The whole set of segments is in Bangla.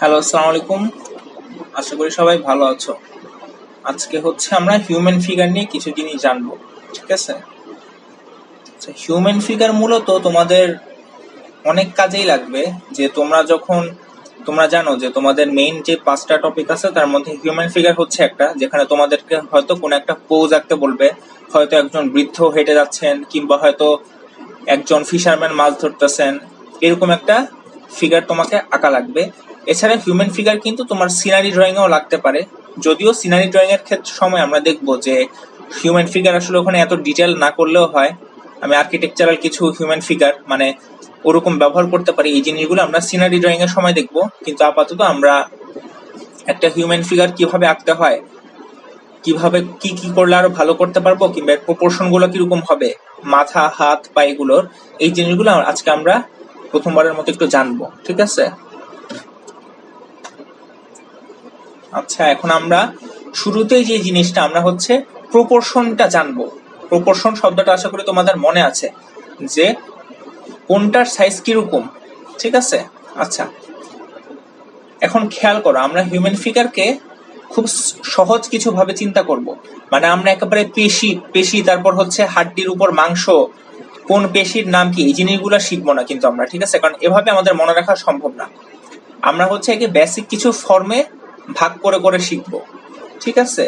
হ্যালো, আসসালামু আলাইকুম। আশা করি সবাই ভালো আছো। আজকে হচ্ছে আমরা হিউম্যান ফিগার নিয়ে কিছু জিনিস জানবো, ঠিক আছে? হিউম্যান ফিগার মূলত তোমাদের অনেক কাজেই লাগবে। যে তোমরা জানো যে তোমাদের মেইন যে 5টা টপিক আছে তার মধ্যে হিউম্যান ফিগার হচ্ছে একটা, যেখানে তোমাদেরকে হয়তো কোনো একটা পোজ আঁকতে বলবে। হয়তো একজন বৃদ্ধ হেঁটে যাচ্ছেন, কিংবা হয়তো একজন ফিশারম্যান মাছ ধরতেছেন, এরকম একটা ফিগার তোমাকে আঁকা লাগবে। এছাড়া হিউম্যান ফিগার কিন্তু তোমার সিনারি ড্রয়িং এও লাগতে পারে। যদিও সিনারি ড্রয়িং এর ক্ষেত্রে সময় আমরা দেখবো যে হিউম্যান ফিগার আসলে ওখানে এত ডিটেল না করলেও হয়। আমি আর্কিটেকচারাল কিছু হিউম্যান ফিগার মানে ওরকম ব্যবহার করতে পারি। এই জিনিসগুলো আমরা সিনারি ড্রয়িং এর সময় দেখবো, কিন্তু আপাতত আমরা একটা হিউম্যান ফিগার কিভাবে আঁকতে হয়, কিভাবে কি কি করলে আরো ভালো করতে পারবো, কিংবা প্রপোর্শন গুলো কিরকম হবে, মাথা, হাত, পা, এগুলোর এই জিনিসগুলো আজকে আমরা প্রথমবারের মতো একটু জানবো, ঠিক আছে? আচ্ছা, এখন আমরা শুরুতেই যে জিনিসটা আমরা হচ্ছে প্রপোর্শনটা জানবো। প্রপোর্শন শব্দটা আশা করি তোমাদের মনে আছে যে কোনটার সাইজ কিরকম, ঠিক আছে? আচ্ছা, এখন খেয়াল করো, আমরা হিউম্যান ফিগারকে খুব সহজ কিছু ভাবে চিন্তা করব। মানে আমরা একেবারে পেশি তারপর হচ্ছে হাড্ডির উপর মাংস, কোন পেশির নাম কি, এই জিনিসগুলো শিখবো না কিন্তু আমরা, ঠিক আছে? কারণ এভাবে আমাদের মনে রাখা সম্ভব না। আমরা হচ্ছে একে বেসিক কিছু ফর্মে ভাগ করে করে শিখবো, ঠিক আছে?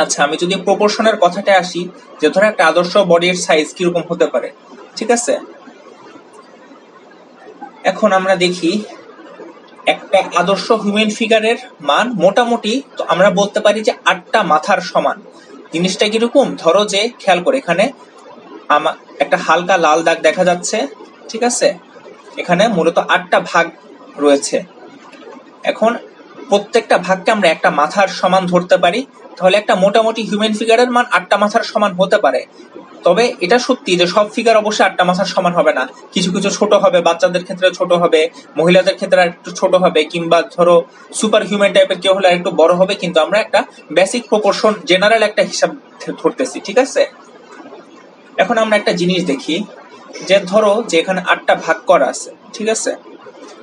আচ্ছা, আমি যদি প্রপোর্শনের কথাটা আসি, যে ধরো একটা আদর্শ বডির সাইজ কিরকম হতে পারে, ঠিক আছে? এখন আমরা দেখি একটা আদর্শ হিউম্যান ফিগারের মান মোটামুটি তো আমরা বলতে পারি যে 8টা মাথার সমান। জিনিসটা কিরকম, ধরো যে খেয়াল করে এখানে একটা হালকা লাল দাগ দেখা যাচ্ছে, ঠিক আছে? এখানে মূলত 8টা ভাগ রয়েছে। এখন প্রত্যেকটা ভাগকে আমরা একটা মাথার সমান ধরতে পারি, তাহলে একটা মোটামুটি হিউম্যান ফিগারের মান 8টা মাথার সমান হতে পারে। তবে এটা সত্যি যে সব ফিগার অবশ্যই 8টা মাথার সমান হবে না। কিছু কিছু ছোট হবে, বাচ্চাদের ক্ষেত্রে ছোট হবে, মহিলাদের ক্ষেত্রে একটু ছোট হবে, কিংবা ধরো সুপার হিউম্যান টাইপের কেউ হলে একটু বড় হবে। কিন্তু আমরা একটা বেসিক প্রপোর্শন, জেনারেল একটা হিসাব ধরতেছি, ঠিক আছে? এখন আমরা একটা জিনিস দেখি, যে ধরো যে এখানে 8টা ভাগ করা আছে, ঠিক আছে?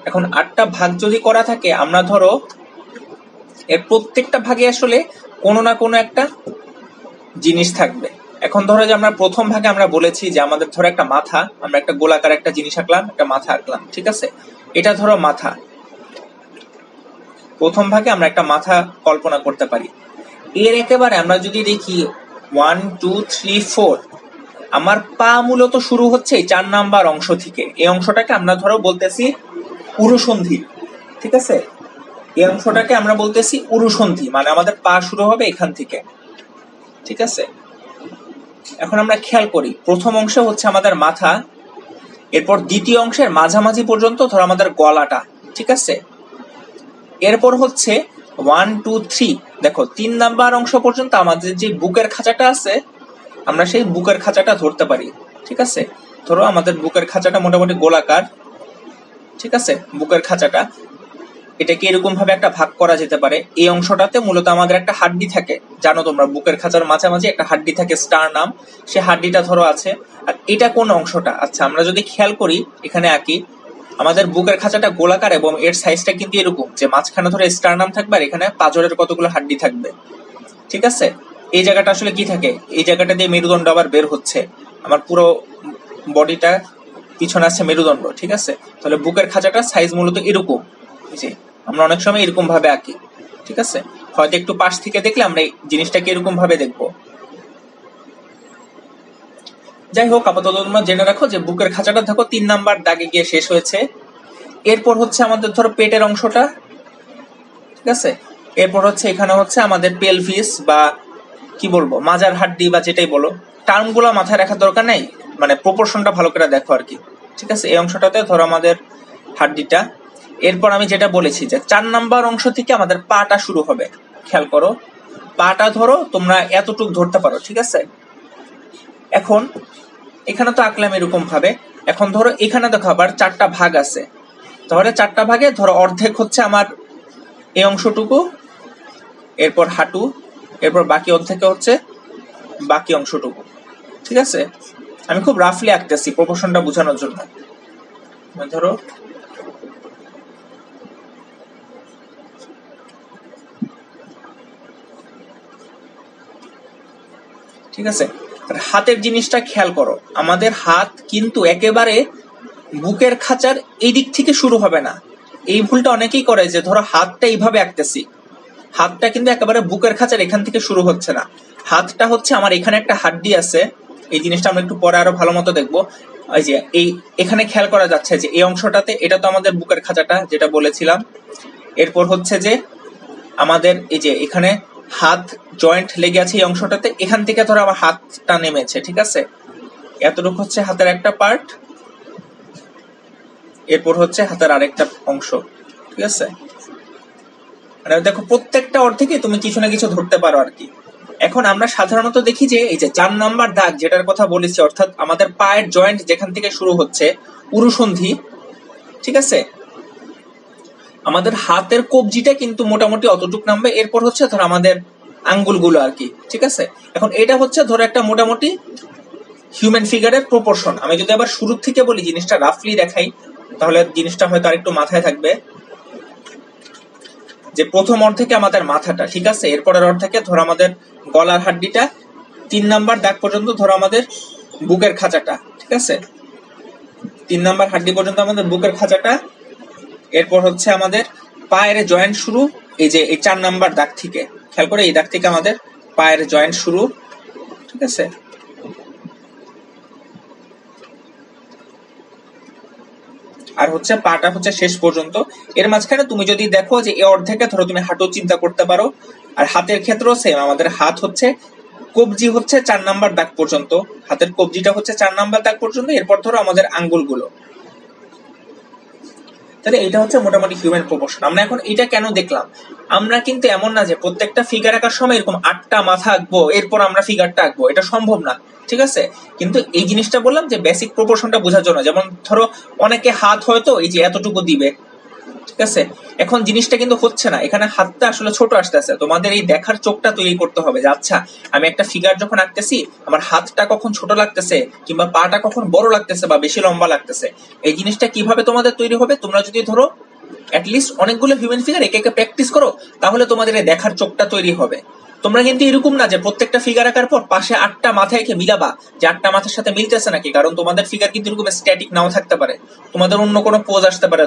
এখন 8টা ভাগ যদি করা থাকে, আমরা ধরো এর প্রত্যেকটা ভাগে আসলে কোনো না কোনো একটা জিনিস থাকবে। এখন ধরো যে আমরা প্রথম ভাগে আমরা বলেছি যে আমাদের ধরো একটা মাথা, আমরা একটা গোলাকার একটা জিনিস আঁকলাম, একটা মাথা আঁকলাম, ঠিক আছে? এটা ধরো মাথা। প্রথম ভাগে আমরা একটা মাথা কল্পনা করতে পারি। এর একেবারে আমরা যদি দেখি 1 2 3 4, আমার পা মূলত শুরু হচ্ছে 4 নাম্বার অংশ থেকে। এই অংশটাকে আমরা ধরো বলতেছি উরুসন্ধি, ঠিক আছে? এই অংশটাকে আমরা বলতেছি উরুসন্ধি, মানে আমাদের পা শুরু হবে এখান থেকে, ঠিক আছে? এখন আমরা খেয়াল করি, প্রথম অংশ হচ্ছে আমাদের মাথা, এরপর দ্বিতীয় অংশের মাঝামাঝি পর্যন্ত ধরো আমাদের গলাটা, ঠিক আছে? এরপর হচ্ছে 1 2 3, দেখো 3 নাম্বার অংশ পর্যন্ত আমাদের যে বুকের খাঁচাটা আছে, আমরা সেই বুকের খাঁচাটা ধরতে পারি, ঠিক আছে? ধরো আমাদের বুকের খাঁচাটা মোটামুটি গোলাকার, ঠিক আছে? বুকের খাঁচাটা এটাকে এরকম ভাবে একটা ভাগ করা যেতে পারে। এই অংশটাতে মূলত আমাদের একটা হাড্ডি থাকে, জানো তোমরা, বুকের খাঁচার মাঝামাঝি একটা হাড্ডি থাকে, স্টারনাম, সে হাড্ডিটা ধরো আছে। আর এটা কোন অংশটা, আচ্ছা আমরা যদি খেয়াল করি এখানে আঁকি, আমাদের বুকের খাঁচাটা গোলাকার এবং এর সাইজটা কিন্তু এরকম যে মাঝখানে ধরো স্টারনাম থাকবে আর এখানে পাঁজরের কতগুলো হাড্ডি থাকবে, ঠিক আছে? এই জায়গাটা আসলে কি থাকে, এই জায়গাটা দিয়ে মেরুদণ্ড আবার বের হচ্ছে, আমার পুরো বডিটা পিছনে আছে মেরুদণ্ড, ঠিক আছে? তাহলে বুকের খাঁচাটা সাইজ মূলত এরকম, যে আমরা অনেক সময় এরকম ভাবে আঁকি, ঠিক আছে? হয়তো একটু পাশ থেকে দেখলে আমরা এই জিনিসটাকে এরকম ভাবে দেখবো। যাই হোক, আপাতত তোমরা জেনে রাখো যে বুকের খাঁচাটা দেখো 3 নাম্বার দাগে গিয়ে শেষ হয়েছে। এরপর হচ্ছে আমাদের ধরো পেটের অংশটা, ঠিক আছে? এরপর হচ্ছে এখানে হচ্ছে আমাদের পেলভিস বা কি বলবো, মাজার হাড্ডি বা যেটাই বলো, টার্মগুলো মাথায় রাখার দরকার নেই, মানে প্রপোর্শনটা ভালো করে দেখো আর কি, ঠিক আছে? এই অংশটাতে ধরো আমাদের হাড্ডিটা। এরপর আমি যেটা বলেছি যে 4 নাম্বার অংশ থেকে আমাদের পাটা শুরু হবে। খেয়াল করো, পাটা ধরো তোমরা এতটুক ধরতে পারো, ঠিক আছে? এখন এখানে তো আঁকলাম এরকম ভাবে। এখন ধরো এখানে দেখো আবার 4টা ভাগ আছে, তাহলে 4টা ভাগে ধরো অর্ধেক হচ্ছে আমার এই অংশটুকু, এরপর হাঁটু, এরপর বাকি অর্ধেকে হচ্ছে বাকি অংশটুকু, ঠিক আছে? আমি খুব রাফলি আঁকতেছি প্রপোর্শনটা বোঝানোর জন্য। ধরো ঠিক আছে? হাতের জিনিসটা খেয়াল করো, আমাদের হাত কিন্তু একেবারে বুকের খাঁচার এই দিক থেকে শুরু হবে না। এই ভুলটা অনেকেই করে, যে ধরো হাতটা এইভাবে আঁকতেছি, হাতটা কিন্তু একেবারে বুকের খাঁচার এখান থেকে শুরু হচ্ছে না। হাতটা হচ্ছে আমার এখানে একটা হাড্ডি আছে, এই জিনিসটা আমরা একটু পরে আরো ভালো মতো দেখবো। এই যে এখানে খেয়াল করা যাচ্ছে যে এই অংশটাতে, এটা তো আমাদের বুকের খাঁচাটা যেটা বলেছিলাম। এরপর হচ্ছে যে আমাদের এই যে এখানে হাত জয়েন্ট লেগে আছে এই অংশটাতে, এখান থেকে ধরো আমার হাতটা নেমেছে, ঠিক আছে? এতটুকু হচ্ছে হাতের একটা পার্ট, এরপর হচ্ছে হাতের আরেকটা অংশ, ঠিক আছে? মানে দেখো প্রত্যেকটা অর্ধেকে তুমি কিছু না কিছু ধরতে পারো আর কি। এখন আমরা সাধারণত দেখি যে এই যে 4 নাম্বার দাগ যেটার কথা বলেছি, অর্থাৎ আমাদের পায়ের জয়েন্ট যেখান থেকে শুরু হচ্ছে উরুসন্ধি, ঠিক আছে, আমাদের হাতের কবজিটা কিন্তু মোটামুটি অতটুক নামবে। এরপর হচ্ছে ধর আমাদের আঙ্গুলগুলো আর কি, ঠিক আছে? এখন এটা হচ্ছে ধরো একটা মোটামুটি হিউম্যান ফিগারের প্রপোর্শন। আমি যদি আবার শুরু থেকে বলি, জিনিসটা রাফলি দেখাই, তাহলে জিনিসটা হয়তো আরেকটু মাথায় থাকবে। যে প্রথম অর্ধেকে আমাদের মাথাটা, ঠিক আছে, এরপরের অর্ধেকে ধরো আমাদের গলার হাড্ডিটা, 3 নাম্বার দাগ পর্যন্ত ধরো আমাদের বুকের খাঁচাটা, ঠিক আছে, 3 নাম্বার হাড্ডি পর্যন্ত আমাদের বুকের খাঁচাটা। এরপর হচ্ছে আমাদের পায়ের জয়েন্ট শুরু, এই যে এই 4 নাম্বার দাগ থেকে, খেয়াল করে এই দাগ থেকে আমাদের পায়ের জয়েন্ট শুরু, ঠিক আছে? আর হচ্ছে পাটা হচ্ছে শেষ পর্যন্ত। এর মাঝখানে তুমি যদি দেখো যে এই অর্ধেকে ধরো তুমি হাঁটু চিন্তা করতে পারো। আর হাতের ক্ষেত্রেও সেম, আমাদের হাত হচ্ছে কবজি হচ্ছে 4 নাম্বার দাগ পর্যন্ত, হাতের কবজিটা হচ্ছে 4 নাম্বার দাগ পর্যন্ত, এরপর ধরো আমাদের আঙ্গুলগুলো। তাহলে এটা হচ্ছে মোটামুটি হিউম্যান প্রপোর্শন। আমরা এখন এটা কেন দেখলাম, আমরা কিন্তু এমন না যে প্রত্যেকটা ফিগার আঁকার সময় এরকম 8টা মাথা আঁকবো এরপর আমরা ফিগারটা আঁকবো, এটা সম্ভব না, ঠিক আছে? কিন্তু এই জিনিসটা বললাম যে বেসিক প্রপোর্শনটা বোঝার জন্য। যেমন ধরো অনেকে হাত হয়তো এই যে এতটুকু দিবে, ঠিক আছে, এখন জিনিসটা কিন্তু হচ্ছে না, এখানে হাতটা আসলে ছোট আসতেছে। তোমাদের এই দেখার চোখটা তৈরি করতে হবে যে আচ্ছা আমি একটা ফিগার যখন আঁকতেছি আমার হাতটা কখন ছোট লাগতেছে কিংবা পাটা কখন বড় লাগতেছে বা বেশি লম্বা লাগতেছে। এই জিনিসটা কিভাবে তোমাদের তৈরি হবে, তোমরা যদি ধরো অ্যাটলিস্ট অনেকগুলো হিউম্যান ফিগার একে একে প্র্যাকটিস করো, তাহলে তোমাদের এই দেখার চোখটা তৈরি হবে। তোমরা কিন্তু এরকম না যে প্রত্যেকটা ফিগার আঁকার পর পাশে 8টা মাথা এঁকে মিলাবা যে 8টা মাথার সাথে মিলতেছে নাকি, কারণ তোমাদের ফিগার কিন্তু এরকম স্ট্যাটিক নাও থাকতে পারে। তোমাদের অন্য কোনো পোজ আসতে পারে,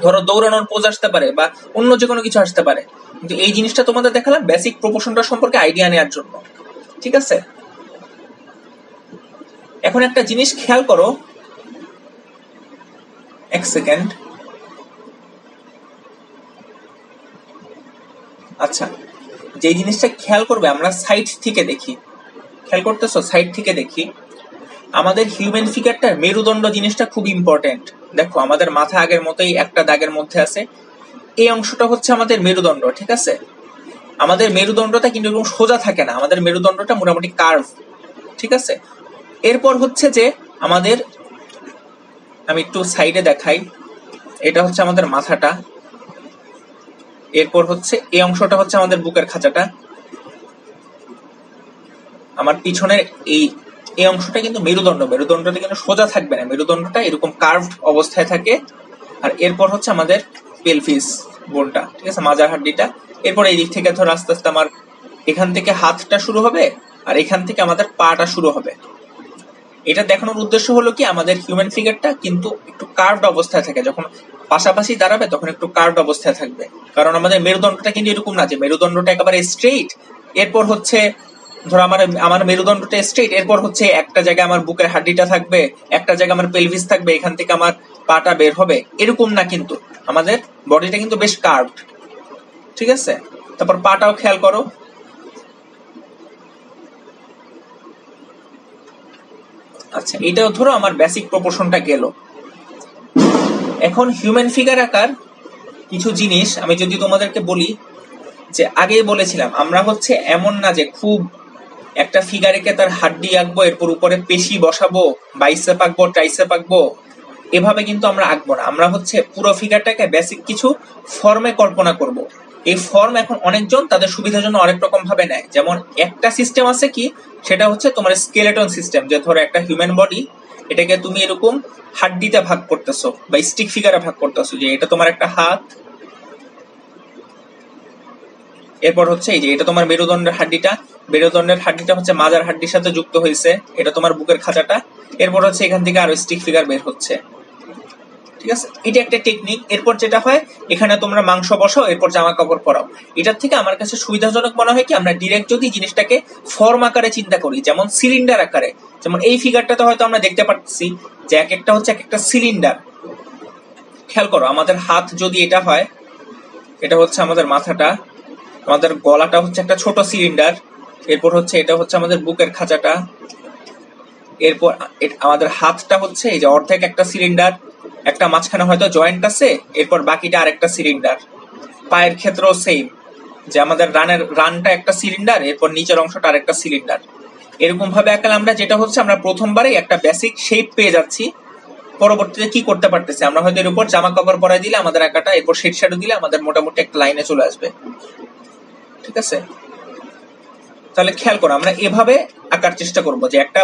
ধরো দৌড়ানোর পোজ আসতে পারে বা অন্য যে কোনো কিছু আসতে পারে। কিন্তু এই জিনিসটা তোমাদের দেখালাম বেসিক প্রপোর্শনটা সম্পর্কে আইডিয়া নেওয়ার জন্য, ঠিক আছে? এখন একটা জিনিস খেয়াল করো, এক সেকেন্ড। আচ্ছা, যে জিনিসটা খেয়াল করবে, আমরা সাইড থেকে দেখি, খেয়াল করতেছো, সাইড থেকে দেখি আমাদের হিউম্যান ফিগারটার মেরুদণ্ড জিনিসটা খুব ইম্পর্টেন্ট। দেখো আমাদের মাথা আগের মতোই একটা দাগের মধ্যে আছে, এই অংশটা হচ্ছে আমাদের মেরুদণ্ড, ঠিক আছে? আমাদের মেরুদণ্ডটা কিন্তু এরকম সোজা থাকে না, আমাদের মেরুদণ্ডটা মোটামুটি কার্ভ, ঠিক আছে? এরপর হচ্ছে যে আমাদের, আমি একটু সাইডে দেখাই, এটা হচ্ছে আমাদের মাথাটা, এরপর হচ্ছে এই অংশটা হচ্ছে আমাদের বুকের খাঁচাটা, আমার পিছনের এই অংশটা কিন্তু মেরুদণ্ড, মেরুদণ্ডটা কিন্তু সোজা থাকবে না, মেরুদণ্ডটা এরকম কার্ভড অবস্থায় থাকে। আর এরপর হচ্ছে আমাদের পেলভিস বোনটা, ঠিক আছে, মাজার হাড্ডিটা। এরপর এই দিক থেকে ধর আস্তে আস্তে আমার এখান থেকে হাতটা শুরু হবে আর এখান থেকে আমাদের পাটা শুরু হবে। এটা দেখানোর উদ্দেশ্য হলো কি, আমাদের হিউম্যান ফিগারটা কিন্তু একটু কার্ভড অবস্থায় থাকে, যখন পাশাপাশি দাঁড়াবে তখন একটু কার্ভড অবস্থায় থাকবে, কারণ আমাদের মেরুদণ্ডটা কিন্তু এরকম না যে মেরুদণ্ডটা একেবারে স্ট্রেইট, এরপর হচ্ছে ধরো আমার মেরুদণ্ডটা স্ট্রেইট, এরপর হচ্ছে একটা জায়গায় আমার বুকের হাড্ডিটা থাকবে, একটা জায়গায় আমার পেলভিস থাকবে, এখান থেকে আমার পাটা বের হবে, এরকম না। কিন্তু আমাদের বডিটা কিন্তু বেশ কার্ভড, ঠিক আছে? তারপর পাটাও খেয়াল করো, আচ্ছা এটাও ধরো আমার বেসিক প্রপোর্শনটা গেল। এখন হিউম্যান ফিগার আকার কিছু জিনিস আমি যদি তোমাদেরকে বলি, যে আগেই বলেছিলাম আমরা হচ্ছে এমন না যে খুব একটা ফিগারেকে তার হাড্ডি আঁকবো, এরপর উপরে পেশি বসাবো, বাইসেপ আঁকবো, ট্রাইসেপ আঁকবো, এভাবে কিন্তু আমরা আঁকবো না। আমরা হচ্ছে পুরো ফিগারটাকে বেসিক কিছু ফর্মে কল্পনা করব। এই ফর্ম এখন অনেকজন তাদের সুবিধার জন্য অনেক রকম ভাবে নেয়। যেমন একটা সিস্টেম আছে কি, সেটা হচ্ছে তোমার স্কেলেটন সিস্টেম, যে ধরো একটা হিউম্যান বডি, এটাকে তুমি এরকম হাড্ডিতে ভাগ করতেছো বা স্টিক ফিগারে ভাগ করতেছো, যে এটা তোমার একটা হাত, এরপর হচ্ছে এই যে এটা তোমার মেরুদণ্ডের হাড্ডিটা, মেরুদণ্ডের হাড্ডিটা হচ্ছে মাজার হাড্ডির সাথে যুক্ত হয়েছে, এটা তোমার বুকের খাঁচাটা। এরপর হচ্ছে এখান থেকে আরো স্টিক ফিগার বের হচ্ছে, ঠিক আছে। এটা একটা টেকনিক। এরপর যেটা হয়, এখানে তোমরা মাংস বসাও, এরপর জামা কাপড় পরাও। এটার থেকে আমার কাছে সুবিধাজনক মনে হয় কি, আমরা ডিরেক্ট যদি জিনিসটাকে ফর্ম আকারে চিন্তা করি, যেমন সিলিন্ডার আকারে, যেমন এই ফিগারটাতে হয়তো আমরা দেখতে পাচ্ছি যে এক একটা হচ্ছে এক একটা সিলিন্ডার। খেয়াল করো, আমাদের হাত যদি এটা হয়, এটা হচ্ছে আমাদের মাথাটা, আমাদের গলাটা হচ্ছে একটা ছোট সিলিন্ডার, এরপর হচ্ছে এটা হচ্ছে আমাদের বুকের খাঁচাটা, এরপর আমাদের হাতটা হচ্ছে এই যে অর্ধেক একটা সিলিন্ডার, একটা মাঝখানে হয়তো জয়েন্ট আছে, এরপর বাকিটা আরেকটা সিলিন্ডার। পায়ের ক্ষেত্রেও সেম, যে আমাদের রানটা একটা সিলিন্ডার, এরপর নিচের অংশটা আরেকটা সিলিন্ডার। এরকম ভাবে আঁকলে আমরা যেটা হচ্ছে আমরা প্রথমবারে একটা বেসিক শেপ পেয়ে যাচ্ছি, পরবর্তীতে কি করতে পারতেছি আমরা হয়তো এর উপর জামা কাপড় পরাই দিলে আমাদের আঁকাটা, এরপর শেড শ্যাডো দিলে আমাদের মোটামুটি একটা লাইনে চলে আসবে, ঠিক আছে। তাহলে খেয়াল করো, আমরা এভাবে আঁকার চেষ্টা করব যে একটা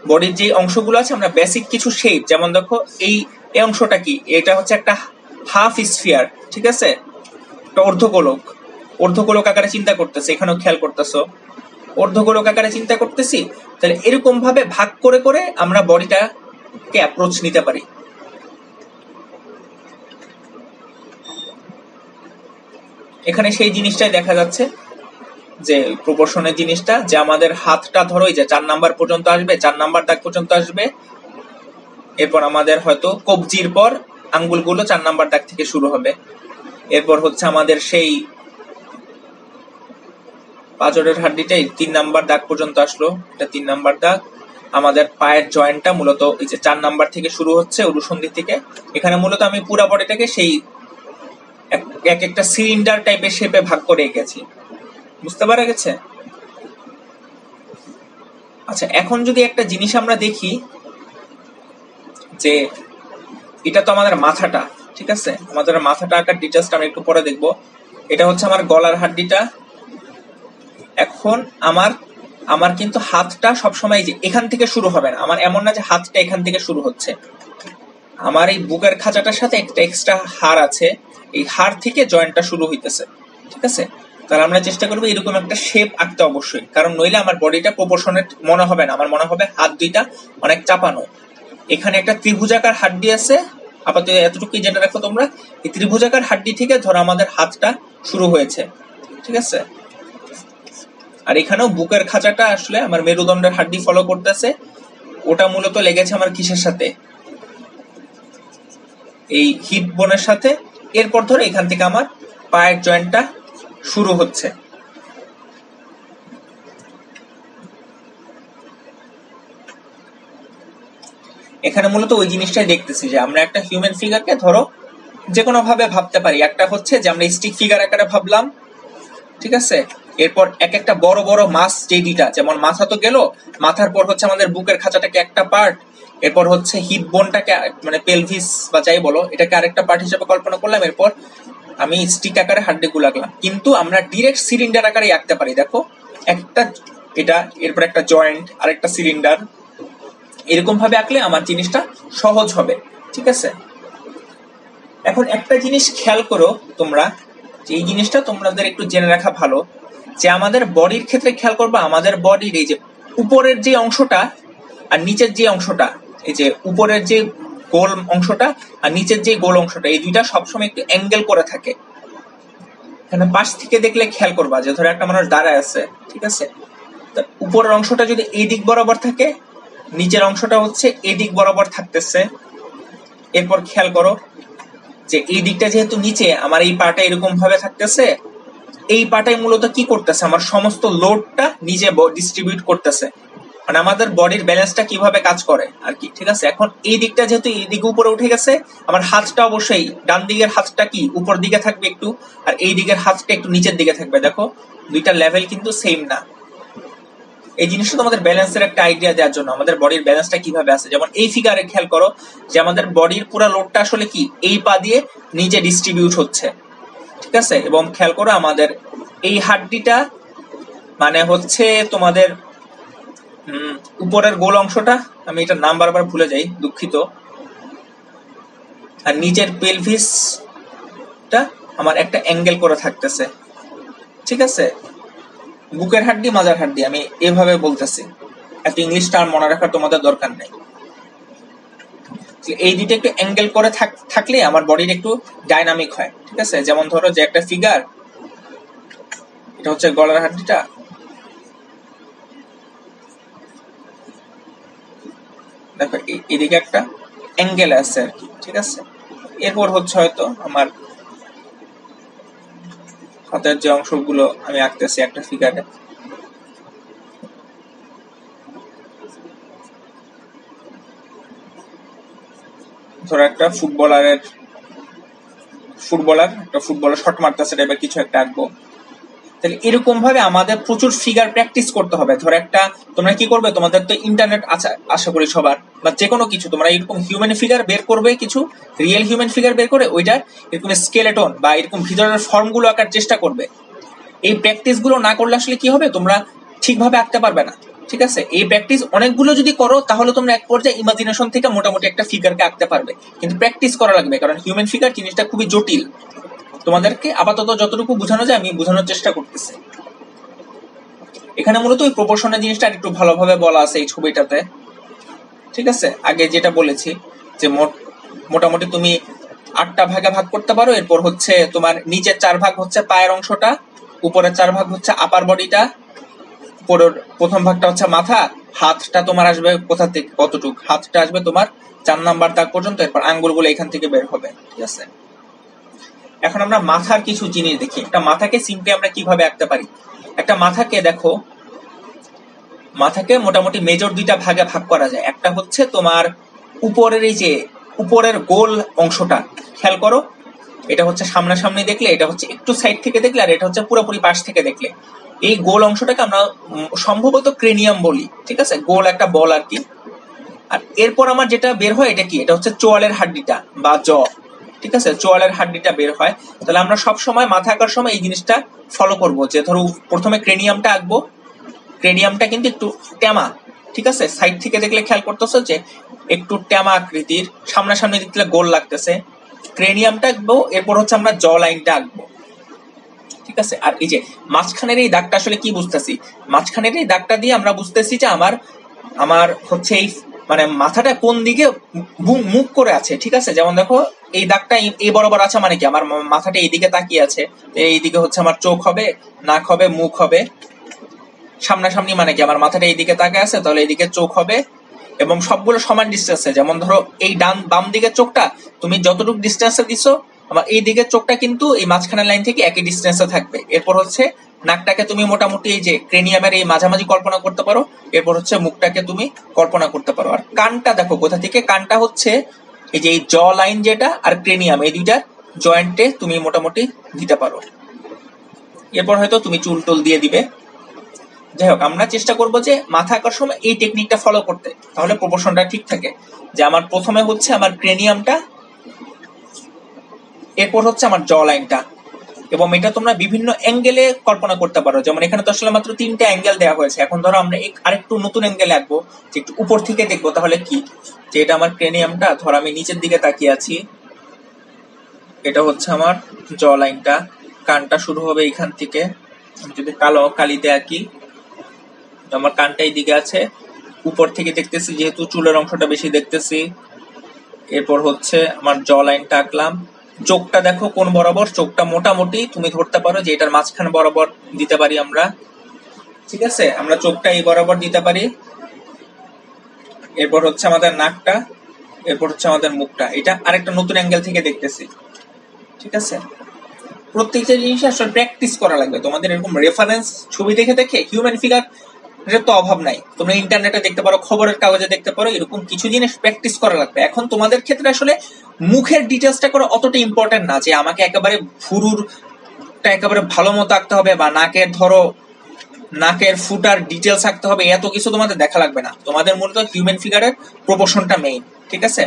বডির যে অংশগুলো আছে আমরা বেসিক কিছু শেপ, যেমন দেখো এই অংশটা কি, এটা হচ্ছে একটা হাফ স্ফিয়ার, ঠিক আছে, একটা অর্ধগোলক আকারে চিন্তা করতেছে, এখানেও খেয়াল করতেছো অর্ধগোলক আকারে চিন্তা করতেছি। তাহলে এরকম ভাবে ভাগ করে করে আমরা বডিটাকে অ্যাপ্রোচ নিতে পারি। এখানে সেই জিনিসটাই দেখা যাচ্ছে, যে প্রপোর্শনের জিনিসটা, যে আমাদের হাতটা ধরো এই যে 4 নাম্বার পর্যন্ত আসবে, 4 নাম্বার দাগ পর্যন্ত আসবে, এরপর আমাদের হয়তো কবজির পর আঙ্গুলগুলো 4 নাম্বার দাগ থেকে শুরু হবে, এরপর হচ্ছে আমাদের সেই পাঁজরের হাড্ডিটাই 3 নাম্বার দাগ পর্যন্ত আসলো, এটা 3 নাম্বার দাগ। আমাদের পায়ের জয়েন্টটা মূলত এই যে 4 নাম্বার থেকে শুরু হচ্ছে, উরুসন্ধি থেকে। এখানে মূলত আমি পুরো বডিটাকে সেই এক একটা সিলিন্ডার টাইপের শেপে ভাগ করে এঁকেছি, বুঝতে পারা গেছে? আচ্ছা, এখন যদি একটা জিনিস আমরা দেখি, যে এটা তো আমাদের মাথাটা, ঠিক আছে, আমাদের মাথাটা আঁকার ডিটেলসটা আমরা একটু পরে দেখবো। এটা হচ্ছে আমার গলার হাড্ডিটা। এখন আমার কিন্তু হাতটা সবসময় যে এখান থেকে শুরু হবে না, আমার এমন না যে হাতটা এখান থেকে শুরু হচ্ছে, আমার এই বুকের খাঁচাটার সাথে একটা এক্সট্রা হাড় আছে, এই হাড় থেকে জয়েন্টটা শুরু হইতেছে, ঠিক আছে। তাহলে আমরা চেষ্টা করবো এরকম একটা শেপ আঁকতে অবশ্যই, কারণ নইলে আমার বডিটা প্রপোর্শনেট মনে হবে না, আমার মনে হবে হাত দুইটা অনেক চাপানো। এখানে একটা ত্রিভুজাকার হাড্ডি আছে, আপাতত এতটুকুই জেনে রাখো তোমরা, এই ত্রিভুজাকার হাড্ডি থেকে ধরো আমাদের হাতটা শুরু হয়েছে, ঠিক আছে। আর এখানেও বুকের খাঁচাটা আসলে আমার মেরুদণ্ডের হাড্ডি ফলো করতেছে, ওটা মূলত লেগেছে আমার কিসের সাথে, এই হিপ বোনের সাথে। এরপর ধরো এখান থেকে আমার পায়ের জয়েন্টটা শুরু হচ্ছে। এখানে মূলত ওই জিনিসটাই দেখতেছি, যে আমরা একটা হিউম্যান ফিগারকে ধরো যে কোনো ভাবে ভাবতে পারি। একটা হচ্ছে যে আমরা স্টিক ফিগার আকারে ভাবলাম, ঠিক আছে। এরপর এক একটা বড় বড় মাস যেটা, যেমন মাথা তো গেল, মাথার পর হচ্ছে আমাদের বুকের খাঁচাটাকে একটা পার্ট, এরপর হচ্ছে হিপ বোনটাকে মানে পেলভিস বা যাই বলো এটাকে আরেকটা পার্ট হিসেবে কল্পনা করলাম, এরপর আমি স্টিক আকারে হাড্ডিগুলো আঁকলাম। কিন্তু আমরা ডিরেক্ট সিলিন্ডার আকারে আঁকতে পারি, দেখো একটা এটা, এরপর একটা জয়েন্ট, আরেকটা সিলিন্ডার, এরকম ভাবে আঁকলে আমার জিনিসটা সহজ হবে, ঠিক আছে। এখন একটা জিনিস খেয়াল করো তোমরা, যে এই জিনিসটা তোমাদের একটু জেনে রাখা ভালো, যে আমাদের বডির ক্ষেত্রে খেয়াল করবা, আমাদের বডির এই যে উপরের যে অংশটা আর নিচের যে অংশটা, এই যে উপরের যে গোল অংশটা আর নিচের যে গোল অংশটা, এই দুইটা সবসময় একটু অ্যাঙ্গেল করে থাকে। এখানে পাশ থেকে দেখলে খেয়াল করবা, যে ধরো একটা মানুষ দাঁড়ায় আছে, ঠিক আছে, উপরের অংশটা যদি এই দিক বরাবর থাকে, নিচের অংশটা হচ্ছে এই দিক বরাবর থাকতেছে। এরপর খেয়াল করো যে এই দিকটা যেহেতু নিচে, আমার এই পাটা এরকম ভাবে থাকতেছে, এই পাটাই মূলত কি করতেছে, আমার সমস্ত লোডটা নিজে ডিস্ট্রিবিউট করতেছে, মানে আমাদের বডির ব্যালেন্সটা কিভাবে কাজ করে আর কি, ঠিক আছে। এখন এই দিকটা যেহেতু এই দিকে উপরে উঠে গেছে, আমার হাতটা অবশ্যই ডান দিকের হাতটা কি উপর দিকে থাকবে একটু, আর এই দিকের হাতটা একটু নিচের দিকে থাকবে। দেখো দুইটা লেভেল কিন্তু সেম না। এই জিনিসটা তোমাদের ব্যালেন্সের একটা আইডিয়া দেওয়ার জন্য, আমাদের বডির ব্যালেন্সটা কিভাবে আছে। যেমন এই ফিগারে খেয়াল করো যে আমাদের বডির পুরো লোডটা আসলে কি এই পা দিয়ে নিচে ডিস্ট্রিবিউট হচ্ছে, ঠিক আছে। এবং খেয়াল করো আমাদের এই হাড্ডিটা মানে হচ্ছে তোমাদের উপরের গোল অংশটা, আমি এটা নাম বারবার ভুলে যাই, দুঃখিত, আর নিচের পেলভিসটা আমার একটা অ্যাঙ্গেল করে থাকতেছে, ঠিক আছে? বুকের হাড্ডি মাজার হাড্ডি, আমি এভাবে বলতেছি, এত ইংলিশ টার্ম মনে রাখার তোমাদের দরকার নেই। এই দুটো একটু অ্যাঙ্গেল করে থাকলে আমার বডির একটু ডাইনামিক হয়, ঠিক আছে? যেমন ধরো যে একটা ফিগার, এটা হচ্ছে গলার হাড্ডিটা, দেখো এদিকে একটা অ্যাঙ্গেল আছে আর কি, ঠিক আছে? এরপর হচ্ছে হয়তো আমার হাতের যে অংশগুলো আমি আঁকতেছি একটা ফিগারে, ধরো একটা ফুটবলার শট মারতেছে টাইপের কিছু একটা আঁকবো। তাহলে এরকম ভাবে আমাদের প্রচুর ফিগার প্র্যাকটিস করতে হবে। ধরো একটা, তোমরা কি করবে, তোমাদের তো ইন্টারনেট আছে আশা করি সবার, বা যে কোনো কিছু তোমরা এরকম হিউম্যান ফিগার বের করবে, কিছু রিয়েল হিউম্যান ফিগার বের করে ওইটার এরকম স্কেলেটন বা এরকম ভিতরের ফর্ম গুলো আঁকার চেষ্টা করবে। এই প্র্যাকটিস গুলো না করলে আসলে কি হবে, তোমরা ঠিকভাবে আঁকতে পারবে না, ঠিক আছে? এই প্র্যাকটিস অনেকগুলো যদি করো তাহলে তোমরা এক পর্যায়ে ইমাজিনেশন থেকে মোটামুটি একটা ফিগারকে আঁকতে পারবে, কিন্তু প্র্যাকটিস করা লাগবে, কারণ হিউম্যান ফিগার জিনিসটা খুবই জটিল। তোমাদেরকে আপাতত যতটুকু বোঝানো যায় আমি বোঝানোর চেষ্টা করতেছি। এখানে মূলত ওই প্রপোর্শনের জিনিসটা একটু ভালোভাবে বলা আছে এই ছবিটাতে, ঠিক আছে? আগে যেটা বলেছি যে মোটামুটি তুমি 8টা ভাগে ভাগ করতে পারো। এরপর হচ্ছে তোমার নিচের 4 ভাগ হচ্ছে পায়ের অংশটা, উপরের 4 ভাগ হচ্ছে আপার বডিটা, উপরের প্রথম ভাগটা হচ্ছে মাথা, হাতটা তোমার আসবে কোথা থেকে, কতটুক হাতটা আসবে তোমার 4 নাম্বার দাগ পর্যন্ত, এরপর আঙ্গুলগুলো এখান থেকে বের হবে, ঠিক আছে? এখন আমরা মাথার কিছু জিনিস দেখি। একটা মাথাকে সিম্পলি আমরা কিভাবে আঁকতে পারি। একটা মাথাকে দেখো, মাথাকে মোটামুটি মেজর 2টা ভাগে ভাগ করা যায়। একটা হচ্ছে তোমার উপরের এই যে উপরের গোল অংশটা, খেয়াল করো, এটা হচ্ছে সামনাসামনি দেখলে, এটা হচ্ছে একটু সাইড থেকে দেখলে, আর এটা হচ্ছে পুরোপুরি পাশ থেকে দেখলে। এই গোল অংশটাকে আমরা সম্ভবত ক্রেনিয়াম বলি, ঠিক আছে? গোল একটা বল আর কি। আর এরপর আমার যেটা বের হয় এটা কি, এটা হচ্ছে চোয়ালের হাড্ডিটা বা জ, ঠিক আছে? চোয়ালের হাড্ডিটা বের হয়। তাহলে আমরা সব সময় মাথা আঁকার সময় এই জিনিসটা ফলো করব, যে ধরো প্রথমে ক্রেনিয়ামটা আঁকবো, ক্রেনিয়ামটা কিন্তু একটু ট্যামা, ঠিক আছে? সাইড থেকে দেখলে খেয়াল করতেছো যে একটু ট্যামা আকৃতির, সামনাসামনি দেখলে গোল লাগতেছে। ক্রেনিয়ামটা আঁকবো, এরপর হচ্ছে আমরা জ লাইনটা আঁকবো, ঠিক আছে? আর এই যে মাঝখানের এই দাগটা আসলে কি বুঝতেছি, মাঝখানের এই দাগটা দিয়ে আমরা বুঝতেছি যে আমার হচ্ছে এই মানে মাথাটা কোন দিকে মুখ করে আছে, ঠিক আছে? যেমন দেখো এই দাগটা এই বরাবর আছে, মানে কি আমার মাথাটা এইদিকে তাকিয়ে আছে, এইদিকে হচ্ছে আমার চোখ হবে, নাক হবে, মুখ হবে। সামনাসামনি মানে কি আমার মাথাটা এইদিকে তাকিয়ে আছে, তাহলে এইদিকে চোখ হবে, এবং সবগুলো সমান ডিস্টেন্সে। যেমন ধরো এই বাম দিকের চোখটা তুমি যতটুকু ডিস্টেন্সে দিছো, আমার এই দিকের চোখটা কিন্তু এই মাঝখানের লাইন থেকে একই ডিস্টেন্সে থাকবে। এরপর হচ্ছে নাকটাকে তুমি মোটামুটি এই যে ক্রেনিয়ামের এই মাঝামাঝি কল্পনা করতে পারো। এরপর হচ্ছে মুখটাকে তুমি কল্পনা করতে পারো। আর কানটা দেখো কোথা থেকে, কানটা হচ্ছে এই যে এই জ লাইন যেটা আর ক্রেনিয়াম, এই দুইটা জয়েন্টে তুমি মোটামুটি দিতে পারো। এরপর হয়তো তুমি চুল টুল দিয়ে দিবে। যাই হোক, আমরা চেষ্টা করব যে মাথা আঁকার সময় এই টেকনিকটা ফলো করতে, তাহলে প্রপোর্শনটা ঠিক থাকে। যে আমার প্রথমে হচ্ছে আমার ক্রেনিয়ামটা, এরপর হচ্ছে আমার জ লাইনটা, এবং এটা তোমরা বিভিন্ন অ্যাঙ্গেলে কল্পনা করতে পারো। যেমন এখানে তো আসলে মাত্র 3টে অ্যাঙ্গেল দেওয়া হয়েছে। এখন ধরো আমরা আরেকটু নতুন অ্যাঙ্গেলে আঁকবো, যে একটু উপর থেকে দেখবো। তাহলে কি, যে এটা আমার ক্রেনিয়ামটা, ধরো আমি নিচের দিকে তাকিয়ে আছি, এটা হচ্ছে আমার জ লাইনটা, কানটা শুরু হবে এইখান থেকে। যদি কালিতে আঁকি, আমার কানটা এই দিকে আছে, উপর থেকে দেখতেছি যেহেতু চুলের অংশটা বেশি দেখতেছি। এরপর হচ্ছে আমার জ লাইনটা আঁকলাম। চোখটা দেখো কোন বরাবর, চোখটা মোটামুটি তুমি ধরতে পারো যে এটার মাঝখানে বরাবর দিতে পারি আমরা, ঠিক আছে? আমরা চোখটা এই বরাবর দিতে পারি। এরপর হচ্ছে আমাদের নাকটা, এরপর হচ্ছে আমাদের মুখটা, এটা আরেকটা নতুন অ্যাঙ্গেল থেকে দেখতেছি, ঠিক আছে? প্রত্যেকটা জিনিস আসলে প্র্যাকটিস করা লাগবে তোমাদের। এরকম রেফারেন্স ছবি দেখে দেখে হিউম্যান ফিগার এর তো অভাব নাই, তোমরা ইন্টারনেটে দেখতে পারো, খবরের কাগজে দেখতে পারো, এরকম কিছু জিনিস প্র্যাকটিস করা লাগবে। এখন তোমাদের ক্ষেত্রে আসলে মুখের ডিটেলসটা করা অতটা ইম্পর্টেন্ট না, যে আমাকে একেবারে ভুরুরটা একেবারে ভালো মতো আঁকতে হবে, বা নাকের ফুটার ডিটেলস আঁকতে হবে, এত কিছু তোমাদের দেখা লাগবে না। তোমাদের মূলত হিউম্যান ফিগারের প্রপোর্শনটা মেইন, ঠিক আছে?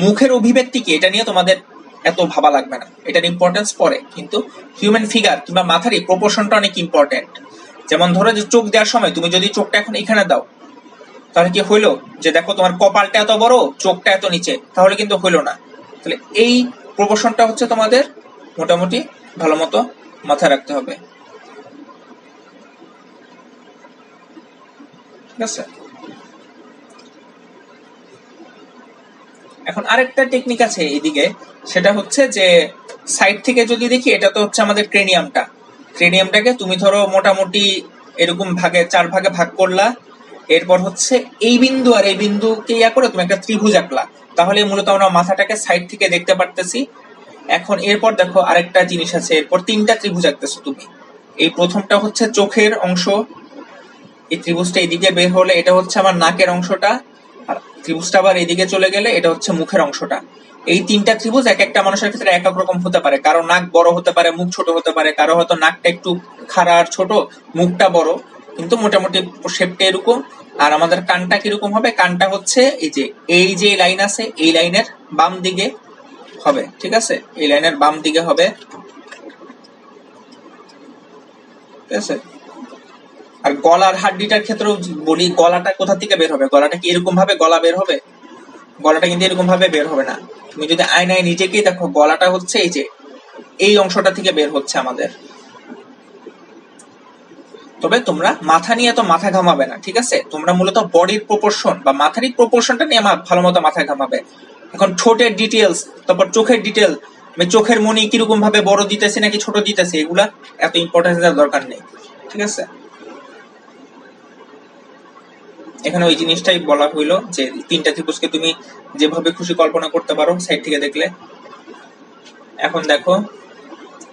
মুখের অভিব্যক্তি কি, এটা নিয়ে তোমাদের এত ভাবা লাগবে না, এটার ইম্পর্টেন্স পরে। কিন্তু হিউম্যান ফিগার কিংবা মাথার এই প্রপোর্শনটা অনেক ইম্পর্টেন্ট। যেমন ধরো যে চোখ দেওয়ার সময় তুমি যদি চোখটা এখন এখানে দাও, তাহলে কি হইলো, যে দেখো তোমার কপালটা এত বড়, চোখটা এত নিচে, তাহলে কিন্তু হইলো না। তাহলে এই প্রপোর্শনটা হচ্ছে তোমাদের মোটামুটি ভালো মতো মাথায় রাখতে হবে, ঠিক আছে। এখন আরেকটা টেকনিক আছে এইদিকে, সেটা হচ্ছে যে সাইড থেকে যদি দেখি, এটা তো হচ্ছে আমাদের ক্রেনিয়ামটাকে তুমি ধরো মোটামুটি এরকম ভাগে 4 ভাগে ভাগ করলা, এরপর হচ্ছে এই বিন্দু আর এই বিন্দুকে ইয়া করে তুমি একটা ত্রিভুজ আঁকলা, তাহলে মূলত আমরা মাথাটাকে সাইড থেকে দেখতে পারতেছি। এখন এরপর দেখো আরেকটা জিনিস আছে, এরপর 3টা ত্রিভুজ আঁকতেছো তুমি। এই প্রথমটা হচ্ছে চোখের অংশ, এই ত্রিভুজটা এদিকে বের হলে এটা হচ্ছে আমার নাকের অংশটা, আর ত্রিভুজটা আবার এদিকে চলে গেলে এটা হচ্ছে মুখের অংশটা। এই 3টা ত্রিভুজ এক একটা মানুষের ক্ষেত্রে এক এক রকম হতে পারে, কারো নাক বড় হতে পারে, মুখ ছোট হতে পারে, কারো হয়তো নাকটা একটু খাড়া আর ছোট, মুখটা বড়, কিন্তু মোটামুটি শেপটা এরকম। আর আমাদের কানটা কিরকম হবে, কানটা হচ্ছে এই যে লাইন আছে, এই লাইনের বাম দিকে হবে, ঠিক আছে, এই লাইনের বাম দিকে হবে, ঠিক আছে। আর গলার হাড্ডিটার ক্ষেত্রেও বলি, গলাটা কোথা থেকে বের হবে, গলাটা কি এরকম ভাবে গলা বের হবে, গলাটা কিন্তু এরকম ভাবে বের হবে না। তুমি যদি আয়নায় নিজেকেই দেখো, গলাটা হচ্ছে এই অংশটা থেকে বের হচ্ছে আমাদের। তবে তোমরা মাথা নিয়ে তো মাথা ঘামাবে না, ঠিক আছে, তোমরা মূলত বডির প্রপোর্শন বা মাথার প্রপোর্শনটা নিয়ে ভালো মতো মাথা ঘামাবে। এখন ঠোঁটের ডিটেলস, তারপর চোখের ডিটেল, আমি চোখের মনি কিরকম ভাবে বড় দিতেছি নাকি ছোট দিতেছি, এগুলা এত ইম্পর্টেন্স দেওয়ার দরকার নেই, ঠিক আছে। এখানে ওই জিনিসটাই বলা হইলো যে 3টা ত্রিভুজকে তুমি যেভাবে খুশি কল্পনা করতে পারো সাইড থেকে দেখলে। এখন দেখো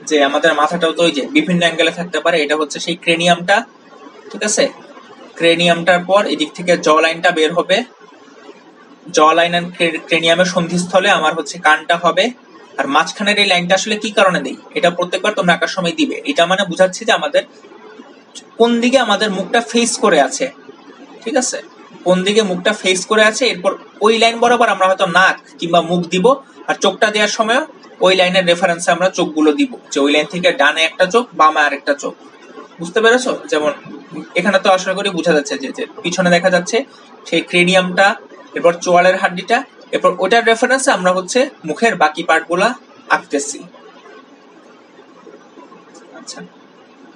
যে আমাদের মাথাটাও তো বিভিন্ন অ্যাঙ্গেলে থাকতে পারে, এটা হচ্ছে সেই ক্রেনিয়ামটা, ঠিক আছে। ক্রেনিয়ামটার পর এদিক থেকে জ লাইনটা বের হবে, জ লাইন আর ক্রেনিয়ামের সন্ধিস্থলে আমার হচ্ছে কানটা হবে। আর মাঝখানের এই লাইনটা আসলে কি কারণে দেই, এটা প্রত্যেকবার তোমরা আঁকার সময় দিবে। এটা মানে বুঝাচ্ছি যে আমাদের কোন দিকে আমাদের মুখটা ফেস করে আছে, ঠিক আছে, কোন দিকে মুখটা ফেস করে আছে। এরপর ওই লাইন বরাবর আমরা হয়তো নাক কিংবা মুখ দিব, আর চোখটা দেওয়ার সময় ওই লাইনের রেফারেন্সে আমরা চোখগুলো দিব, যে ওই লাইন থেকে ডানে একটা চোখ, বামে আরেকটা চোখ। বুঝতে পেরেছো? যেমন এখানে তো আশা করি বোঝা যাচ্ছে যে পিছনে দেখা যাচ্ছে সেই ক্রেনিয়ামটা, এরপর চোয়ালের হাড্ডিটা, এরপর ওটার রেফারেন্সে আমরা হচ্ছে মুখের বাকি পার্টগুলা আঁকতেছি। আচ্ছা,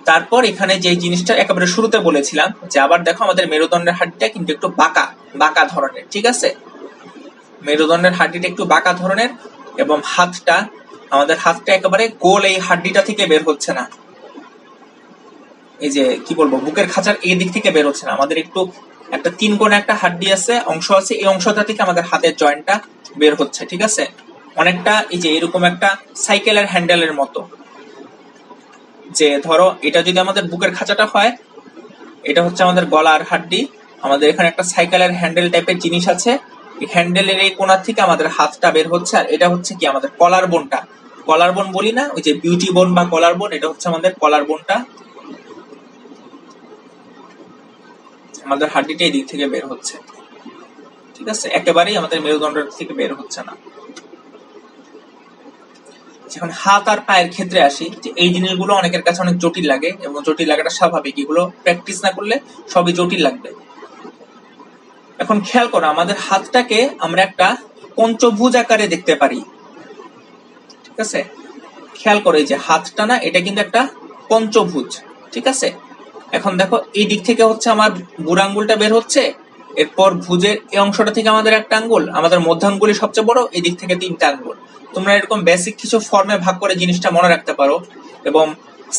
তারপর এখানে যে জিনিসটা একেবারে শুরুতে বলেছিলাম, যে আবার দেখো আমাদের মেরুদণ্ডের হাড্ডিটা কিন্তু একটু বাঁকা ধরনের, ঠিক আছে, মেরুদণ্ডের হাড্ডিটা একটু বাঁকা ধরনের, এবং আমাদের হাতটা একেবারে গোল এই হাড্ডিটা থেকে বের হচ্ছে না, এই যে কি বলবো, বুকের খাঁচার এই দিক থেকে বের হচ্ছে না, আমাদের একটু একটা 3 কোণে একটা হাড্ডি আছে, অংশ আছে, এই অংশটা থেকে আমাদের হাতের জয়েন্টটা বের হচ্ছে, ঠিক আছে, অনেকটা এরকম একটা সাইকেলের হ্যান্ডেলের মতো। যে ধরো এটা যদি আমাদের বুকের খাঁচাটা হয়, এটা হচ্ছে আমাদের গলার হাড্ডি, আমাদের এখানে একটা সাইকেলের হ্যান্ডেল টাইপের জিনিস আছে, এই হ্যান্ডেলের এই কোণা থেকে আমাদের হাতটা বের হচ্ছে। আর এটা হচ্ছে কি আমাদের কলার বোনটা, কলার বোন বলি না, ওই যে বিউটি বোন বা কলার বোন, এটা হচ্ছে আমাদের কলার বোনটা, আমাদের হাড্ডিটা এই দিক থেকে বের হচ্ছে, ঠিক আছে, একেবারেই আমাদের মেরুদণ্ড থেকে বের হচ্ছে না। এখন হাত আর পায়ের ক্ষেত্রে আসি, যে এই জিনিসগুলো অনেকের কাছে অনেক জটিল লাগে, এবং জটিল লাগাটা স্বাভাবিক, এগুলো প্র্যাকটিস না করলে সবই জটিল লাগবে। এখন খেয়াল করো, আমাদের হাতটাকে আমরা একটা পঞ্চভুজ আকারে দেখতে পারি, ঠিক আছে, খেয়াল করো এই যে হাতটা না, এটা কিন্তু একটা পঞ্চভুজ, ঠিক আছে। এখন দেখো এই দিক থেকে হচ্ছে আমার বুড়ো আঙ্গুলটা বের হচ্ছে, এরপর ভুজের এই অংশটা থেকে আমাদের একটা আঙ্গুল, আমাদের মধ্যাঙ্গুলি সবচেয়ে বড়, এই দিক থেকে 3টা আঙ্গুল। তোমরা এরকম বেসিক কিছু ফর্মে ভাগ করে জিনিসটা মনে রাখতে পারো, এবং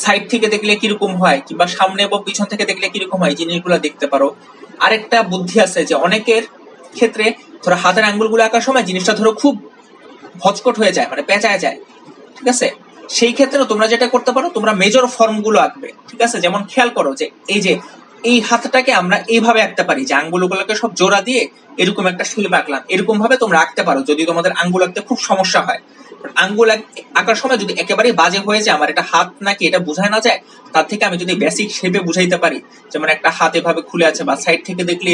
সাইড থেকে দেখলে কিরকম হয় কিংবা সামনে এবং পিছন থেকে দেখলে কিরকম হয়, জিনিসগুলো দেখতে পারো। আরেকটা বুদ্ধি আছে, যে অনেকের ক্ষেত্রে ধরো হাতের আঙ্গুলগুলো আঁকার সময় জিনিসটা ধরো খুব ভচকট হয়ে যায়, মানে পেঁচায় যায়, ঠিক আছে, সেই ক্ষেত্রে তোমরা যেটা করতে পারো, তোমরা মেজর ফর্ম গুলো আঁকবে, ঠিক আছে। যেমন খেয়াল করো যে এই হাতটাকে আমরা এইভাবে আঁকতে পারি, যে আঙ্গুলগুলোকে সব জোড়া দিয়ে এরকম একটা শিল্প আঁকলাম, এরকম ভাবে তোমরা আঁকতে পারো যদি তোমাদের আঙ্গুল আঁকতে খুব সমস্যা হয়। আঙ্গুল আঁকার সময় যদি একেবারে বাজে হয়ে যায়, আমার এটা হাত নাকি এটা বোঝায় না যায়, তার থেকে আমি যদি বেসিক শেপে বুঝাইতে পারি, যেমন একটা হাত এভাবে খুলে আছে বা সাইড থেকে দেখলে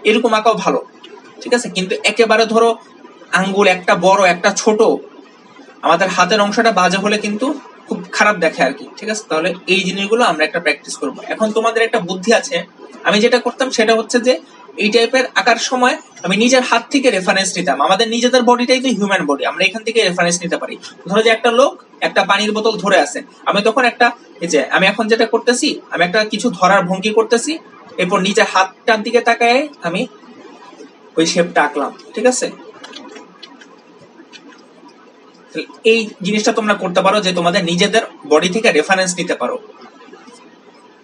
এরকম আঁকাও ভালো, ঠিক আছে। কিন্তু একেবারে ধরো আঙ্গুল একটা বড় একটা ছোট, আমাদের হাতের অংশটা বাজে হলে কিন্তু খুব খারাপ দেখে আর কি, ঠিক আছে। তাহলে এই জিনিসগুলো আমরা একটা প্র্যাকটিস করব। এখন তোমাদের একটা বুদ্ধি আছে, আমি যেটা করতাম সেটা হচ্ছে যে এই টাইপের আঁকার সময় আমি নিজের হাত থেকে রেফারেন্স নিতাম, আমাদের নিজেদের বডিটাই তো হিউম্যান বডি, আমরা এখান থেকে রেফারেন্স নিতে পারি। ধরো যে একটা লোক একটা পানির বোতল ধরে আছে, আমি তখন একটা এই যে আমি এখন যেটা করতেছি, আমি একটা কিছু ধরার ভঙ্গি করতেছি, এরপর নিচে হাতটার দিকে তাকায় আমি ওই শেপটা আঁকলাম, ঠিক আছে। এই জিনিসটা তোমরা করতে পারো যে তোমাদের নিজেদের বডি থেকে রেফারেন্স নিতে পারো।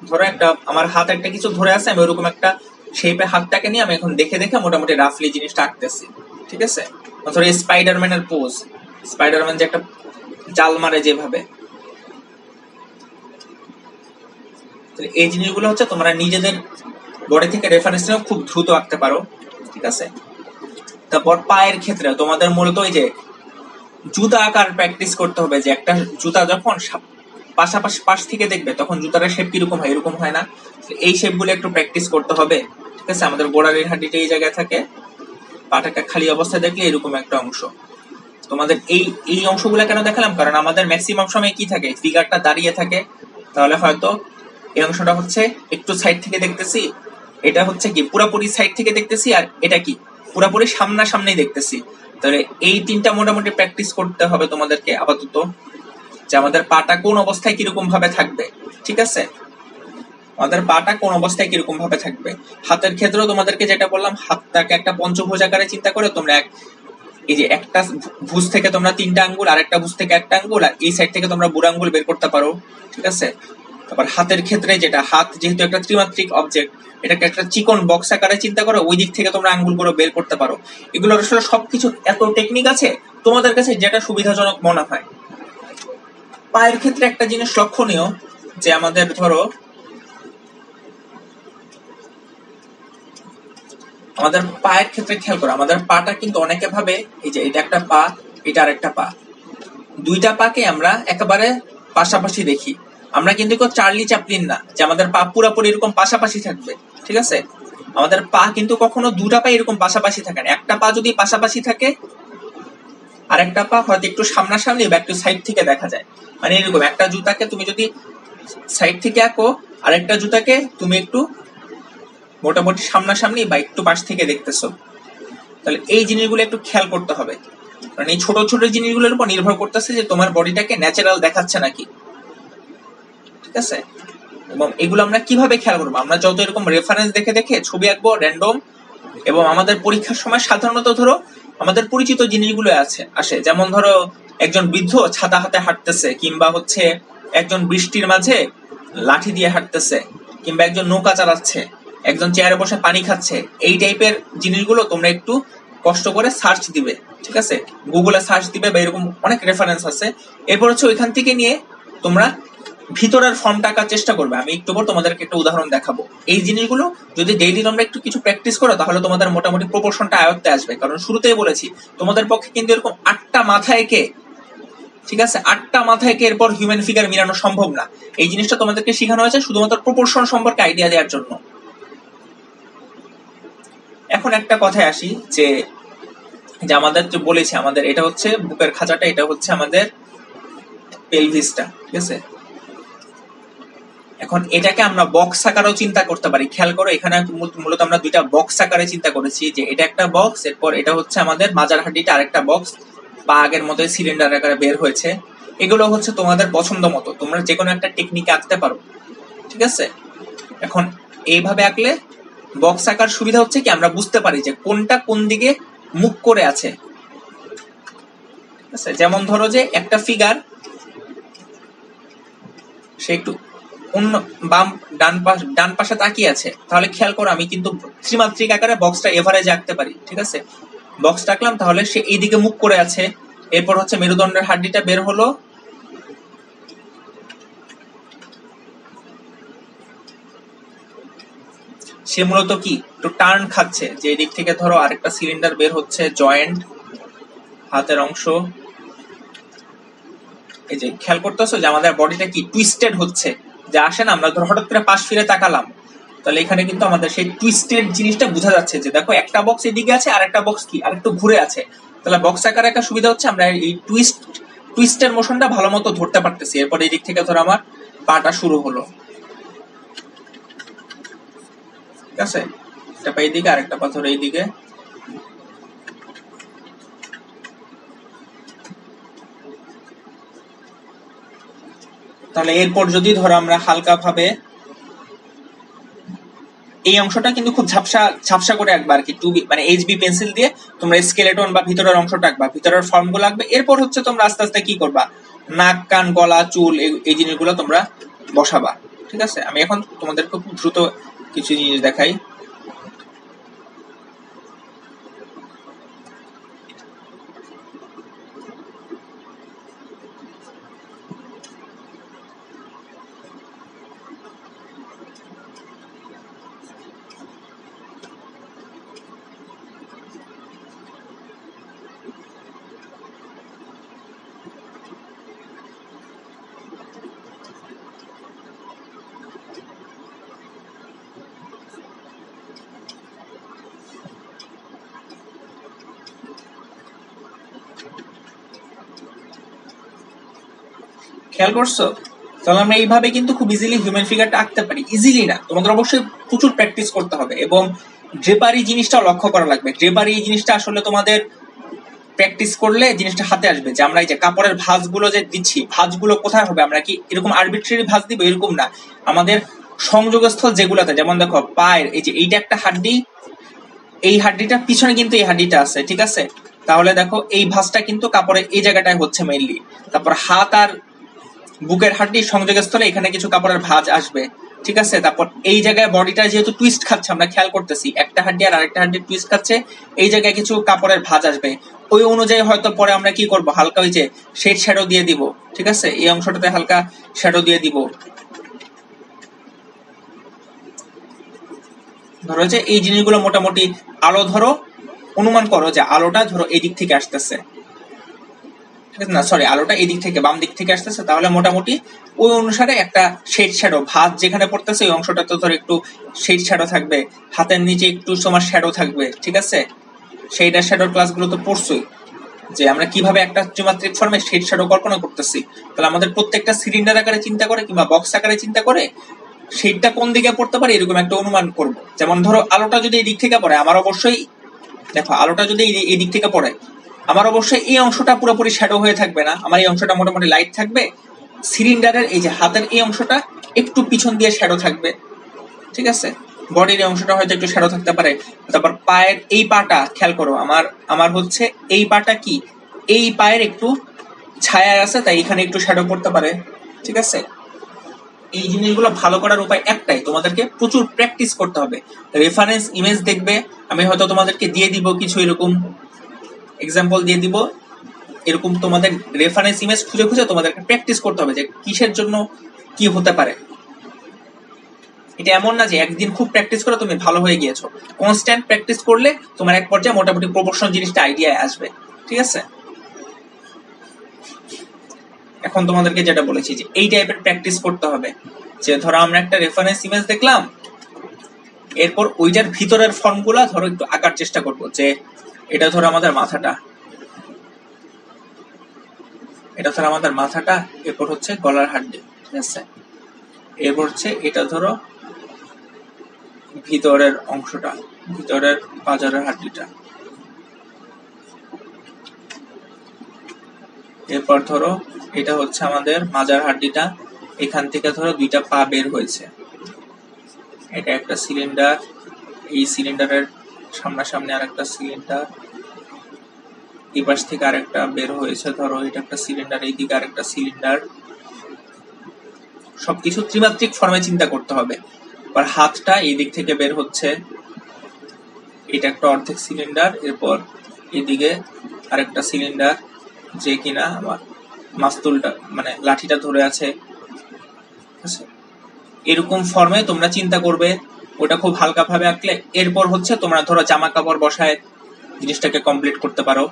ধরো একটা আমার হাত একটা কিছু ধরে আছে, আমি ওরকম একটা শেপে হাতটাকে নিয়ে আমি এখন দেখে দেখে মোটামুটি রাফলি জিনিসটা আঁকতেছি, ঠিক আছে। ধরো স্পাইডারম্যানের পোজ, স্পাইডারম্যান যে একটা জাল মারে যেভাবে, এই জিনিসগুলো হচ্ছে তোমরা নিজেদের বডি থেকে রেফারেন্স নিয়ে খুব দ্রুত আঁকতে পারো, ঠিক আছে। তারপর পায়ের ক্ষেত্রে তোমাদের মূলত ওই যে জুতা আঁকার প্র্যাকটিস করতে হবে, যে একটা জুতা যখন পাশাপাশি পাশ থেকে দেখবে তখন জুতার শেপ কিরকম হয়, এরকম হয় না, এই শেপ গুলো একটু প্র্যাকটিস করতে হবে, ঠিক আছে। আমাদের গোড়ালির হাড্ডিটা এই জায়গায় থাকে, পাটাকে খালি অবস্থায় দেখলে এরকম একটা অংশ। তোমাদের এই অংশগুলো কেন দেখালাম, কারণ আমাদের ম্যাক্সিমাম সময় কি থাকে, ফিগারটা দাঁড়িয়ে থাকে, তাহলে হয়তো এই অংশটা হচ্ছে একটু সাইড থেকে দেখতেছি, এটা হচ্ছে কি পুরাপুরি সাইড থেকে দেখতেছি, আর এটা কি পুরাপুরি সামনাসামনি দেখতেছি। তাহলে এই তিনটা মোটামুটি প্র্যাকটিস করতে হবে তোমাদেরকে আপাতত, যে আমাদের পাটা কোন অবস্থায় কিরকম ভাবে থাকবে, ঠিক আছে। আমাদের পাটা কোন অবস্থায় কিরকম ভাবে থাকবে। হাতের ক্ষেত্রেও তোমাদেরকে যেটা বললাম, হাতটাকে একটা পঞ্চভুজ আকারে চিন্তা করে তোমরা এই যে একটা ভুজ থেকে তোমরা 3টা আঙ্গুল, আর একটা ভুজ থেকে একটা আঙ্গুল, আর এই সাইড থেকে তোমরা বুড়ো আঙ্গুল বের করতে পারো, ঠিক আছে। তারপর হাতের ক্ষেত্রে যেটা, হাত যেহেতু একটা ত্রিমাত্রিক অবজেক্ট, এটাকে একটা চিকন বক্স আকারে চিন্তা করো, ওই দিক থেকে তোমরা আঙ্গুলগুলো বের করতে পারো। এগুলো আসলে সবকিছু এত টেকনিক আছে, তোমাদের কাছে যেটা সুবিধাজনক মনে হয়। পায়ের ক্ষেত্রে একটা জিনিস লক্ষণীয়, যে আমাদের ধরো আমাদের পায়ের ক্ষেত্রে খেয়াল করো, আমাদের পাটা কিন্তু অনেকে ভাবে এই যে এটা একটা পা, এটা আরেকটা পা, দুইটা পাকে আমরা একেবারে পাশাপাশি দেখি। আমরা কিন্তু কেউ চার্লি চ্যাপলিন না যে আমাদের পা পুরোপুরি এরকম পাশাপাশি থাকবে, ঠিক আছে। আমাদের পা কিন্তু কখনো দুটা পা এরকম পাশাপাশি থাকে না। একটা পা যদি পাশাপাশি থাকে, আর একটা পা হয়তো একটু সামনাসামনি বা একটু সাইড থেকে দেখা যায়, মানে এরকম একটা জুতাকে তুমি যদি সাইড থেকে আঁকো, আর একটা জুতাকে তুমি একটু মোটামুটি সামনাসামনি বা একটু পাশ থেকে দেখতেছো, তাহলে এই জিনিসগুলো একটু খেয়াল করতে হবে। কারণ এই ছোট ছোট জিনিসগুলোর উপর নির্ভর করতেছে যে তোমার বডিটাকে ন্যাচারাল দেখাচ্ছে নাকি, ঠিক আছে। এবং এগুলো আমরা কিভাবে খেয়াল করবো, আমরা যত এরকম রেফারেন্স দেখে দেখে ছবি আঁকবো র্যান্ডম, এবং আমাদের পরীক্ষার সময় সাধারণত ধরো আমাদের পরিচিত জিনিসগুলো আসে, যেমন ধরো একজন বৃদ্ধ ছাতা হাতে হাঁটতেছে, কিংবা হচ্ছে একজন বৃষ্টির মাঝে লাঠি দিয়ে হাঁটতেছে, কিংবা একজন নৌকা চালাচ্ছে, একজন চেয়ারে বসে পানি খাচ্ছে। এই টাইপের জিনিসগুলো তোমরা একটু কষ্ট করে সার্চ দিবে, ঠিক আছে, গুগলে সার্চ দিবে, বা এরকম অনেক রেফারেন্স আছে। এরপর হচ্ছে ওইখান থেকে নিয়ে তোমরা ভিতরের ফর্মটা আঁকার চেষ্টা করবে। আমি একটু পর তোমাদেরকে একটা উদাহরণ দেখাবো। এই জিনিসগুলো যদি ডেইলি তোমরা একটু কিছু প্র্যাকটিস করো, তাহলে তোমাদের মোটামুটি প্রপোর্শনটা আয়ত্তে আসবে। কারণ শুরুতেই বলেছি তোমাদের পক্ষে কিন্তু এরকম 8টা মাথা এঁকে, ঠিক আছে, 8টা মাথা এঁকে এরপর হিউম্যান ফিগার মিলানো সম্ভব না। এই জিনিসটা তোমাদেরকে শেখানো হয়েছে শুধুমাত্র প্রপোর্শন সম্পর্কে আইডিয়া দেওয়ার জন্য। এখন একটা কথায় আসি, যে আমাদের যে বলেছি, আমাদের এটা হচ্ছে বুকের খাঁচাটা, এটা হচ্ছে আমাদের পেলভিসটা, ঠিক আছে। এখন এটাকে আমরা বক্স আকারেও চিন্তা করতে পারি। খেয়াল করো, এখানে মূলত আমরা দুইটা বক্স আকারে চিন্তা করেছি, যে এটা একটা বক্স, এরপর এটা হচ্ছে আমাদের মাজার হাড্ডিটা আরেকটা বক্স, বা আগের মতো সিলিন্ডার আকারে বের হয়েছে। এগুলো হচ্ছে তোমাদের পছন্দ মতো, তোমরা যে কোনো একটা টেকনিকে আঁকতে পারো, ঠিক আছে। এখন এইভাবে আঁকলে বক্স আঁকার সুবিধা হচ্ছে কি, আমরা বুঝতে পারি যে কোনটা কোন দিকে মুখ করে আছে, ঠিক আছে। যেমন ধরো যে একটা ফিগার সে একটু অন্য ডান পাশে তাকিয়ে আছে, তাহলে খেয়াল করো আমি কিন্তু ত্রিমাত্রিক আকারে বক্সটা এভারেজে আঁকতে পারি, ঠিক আছে। বক্সটা আঁকলাম, তাহলে সে এইদিকে মুখ করে আছে। এরপর হচ্ছে মেরুদণ্ডের হাড্ডিটা বের হলো, সে মূলত কি একটু টার্ন খাচ্ছে, যে এদিক থেকে ধরো আরেকটা সিলিন্ডার বের হচ্ছে, জয়েন্ট হাতের অংশ। এই যে খেয়াল করতেছো যে আমাদের বডিটা কি টুইস্টেড হচ্ছে, যে আসে না, আমরা ধরো হঠাৎ করে পাশ ফিরে তাকালাম, তাহলে এখানে কিন্তু আমাদের সেই টুইস্টেড জিনিসটা বোঝা যাচ্ছে, যে দেখো একটা বক্স এদিকে আছে, আর একটা বক্স কি আরেকটু ঘুরে আছে। তাহলে বক্স আকারে একটা সুবিধা হচ্ছে আমরা এই টুইস্টের মোশনটা ভালো মতো ধরতে পারতেছি। এরপর এই দিক থেকে ধরো আমার পাটা শুরু হলো, ঠিক আছে, একটা পা এইদিকে আরেকটা পা ধরো এইদিকে। তাহলে এরপর যদি ধরো আমরা হালকা ভাবে এই অংশটা কিন্তু খুব ঝাপসা ঝাপসা করে আঁকবা আর কি, মানে এইচবি পেন্সিল দিয়ে তোমরা স্কেলেটন বা ভিতরের অংশটা আঁকবা, ভিতরের ফর্মগুলো আঁকবে। এরপর হচ্ছে তোমরা আস্তে আস্তে কি করবা, নাক কান গলা চুল এই জিনিসগুলো তোমরা বসাবা। ঠিক আছে, আমি এখন তোমাদের খুব দ্রুত কিছু জিনিস দেখাই। খেয়াল করছো? তাহলে আমরা এইভাবে কিন্তু খুব ইজিলি হিউম্যান ফিগারটা আঁকতে পারি। ইজিলি না, তোমাদের অবশ্যই প্রচুর প্র্যাকটিস করতে হবে এবং ড্রেপারি জিনিসটাও লক্ষ্য করা লাগবে। ড্রেপারি এই জিনিসটা আসলে তোমাদের প্র্যাকটিস করলে জিনিসটা হাতে আসবে, যে আমরা এই যে কাপড়ের ভাঁজগুলো যে দিচ্ছি, ভাঁজগুলো কোথায় হবে, আমরা কি এরকম আরবিট্রারি ভাঁজ দিব এরকম না, আমাদের সংযোগস্থল যেগুলোতে, যেমন দেখো পায়ের এই যে এইটা একটা হাড্ডি, এই হাড্ডিটার পিছনে কিন্তু এই হাড্ডিটা আছে। ঠিক আছে, তাহলে দেখো এই ভাঁজটা কিন্তু কাপড়ের এই জায়গাটায় হচ্ছে মেইনলি। তারপর হাত আর বুকের হাড্ডির সংযোগস্থলে এখানে কিছু কাপড়ের ভাঁজ আসবে। ঠিক আছে, তারপর এই জায়গায় বডিটা যেহেতু টুইস্ট খাচ্ছে, আমরা খেয়াল করতেছি একটা হাড্ডি আর আরেকটা হাড্ডি টুইস্ট খাচ্ছে, এই জায়গায় কিছু কাপড়ের ভাঁজ আসবে। ওই অনুযায়ী হয়তো পরে আমরা কি করব, হালকা ওই যে শেড শ্যাডো দিয়ে দিব। ঠিক আছে, এই অংশটাতে হালকা শ্যাডো দিয়ে দিব। ধরো যে এই জিনিসগুলো মোটামুটি আলো ধরো অনুমান করো যে আলোটা ধরো এই দিক থেকে আসতেছে, ঠিক আছে, না সরি আলোটা এই দিক থেকে বাম দিক থেকে আসতেছে, তাহলে মোটামুটি ওই অনুসারে একটা শেড শ্যাডো ভাঁজ যেখানে পড়তেছে ওই অংশটাতে ধরো একটু শেড শ্যাডো থাকবে, হাতের নিচে একটু তোমার শ্যাডো থাকবে। ঠিক আছে, শেড আর শ্যাডোর ক্লাসগুলো তো পড়ছোই, যে আমরা কিভাবে একটা ত্রিমাত্রিক ফর্মে শেড শ্যাডো কল্পনা করতেছি। তাহলে আমাদের প্রত্যেকটা সিলিন্ডার আকারে চিন্তা করে কিংবা বক্স আকারে চিন্তা করে শেডটা কোন দিকে পড়তে পারে এরকম একটা অনুমান করব। যেমন ধরো আলোটা যদি এই দিক থেকে পড়ে, আমার অবশ্যই দেখো আলোটা যদি এই দিক থেকে পড়ে, আমার অবশ্যই এই অংশটা পুরোপুরি শ্যাডো হয়ে থাকবে না, আমার এই অংশটা মোটামুটি লাইট থাকবে। সিলিন্ডারের এই যে হাতের এই অংশটা একটু পিছন দিয়ে শ্যাডো থাকবে। ঠিক আছে, বডির এই অংশটা হয়তো একটু শ্যাডো থাকতে পারে। তারপর পায়ের এই পাটা খেয়াল করো, আমার হচ্ছে এই পাটা কি এই পায়ের একটু ছায়া আছে, তাই এখানে একটু শ্যাডো পড়তে পারে। ঠিক আছে, এই জিনিসগুলো ভালো করার উপায় একটাই, তোমাদেরকে প্রচুর প্র্যাকটিস করতে হবে। রেফারেন্স ইমেজ দেখবে, আমি হয়তো তোমাদেরকে দিয়ে দিব কিছু এরকম এক্সাম্পল দিয়ে দিব, এরকম তোমাদের রেফারেন্স ইমেজ খুঁজে খুঁজে তোমাদেরকে প্র্যাকটিস করতে হবে যে কিসের জন্য কি হতে পারে। এটা এমন না যে একদিন খুব প্র্যাকটিস করে তুমি ভালো হয়ে গিয়েছো, কনস্ট্যান্ট প্র্যাকটিস করলে তোমার এক পর্যায়ে মোটামুটি প্রপোর্শন জিনিসটা আইডিয়ায় আসবে। ঠিক আছে, এখন তোমাদেরকে যেটা বলেছি যে এই টাইপের প্র্যাকটিস করতে হবে, যে ধরো আমরা একটা রেফারেন্স ইমেজ দেখলাম, এরপর ওইটার ভিতরের ফর্মগুলা ধরো একটু আঁকার চেষ্টা করব। যে এটা ধরো আমাদের মাথাটা, এটা ধরো আমাদের মাথাটা, এরপর হচ্ছে গলার হাড্ডি। ঠিক আছে, এরপর হচ্ছে এটা ধরো ভিতরের অংশটা, ভিতরের পাঁজরের হাড্ডিটা। এরপর ধরো এটা হচ্ছে আমাদের মাজার হাড্ডিটা, এখান থেকে ধরো দুইটা পা বের হয়েছে, এটা একটা সিলিন্ডার, এই সিলিন্ডারের সামনাসামনি আর একটা সিলিন্ডার, এই পাশ থেকে আরেকটা বের হয়েছে, ধরো এটা একটা সিলিন্ডার, এইদিকে আরেকটা সিলিন্ডার। সবকিছু ত্রিমাত্রিক ফর্মে চিন্তা করতে হবে। আর হাতটা এই দিক থেকে বের হচ্ছে, এটা একটা অর্ধেক সিলিন্ডার, এরপর এদিকে আরেকটা সিলিন্ডার যে কিনা আমার মাস্তুলটা মানে লাঠিটা ধরে আছে। এরকম ফর্মে তোমরা চিন্তা করবে, ওটা খুব হালকা ভাবে আঁকলে এরপর হচ্ছে তোমরা ধরো জামা কাপড় বসায় জিনিসটাকে কমপ্লিট করতে পারো।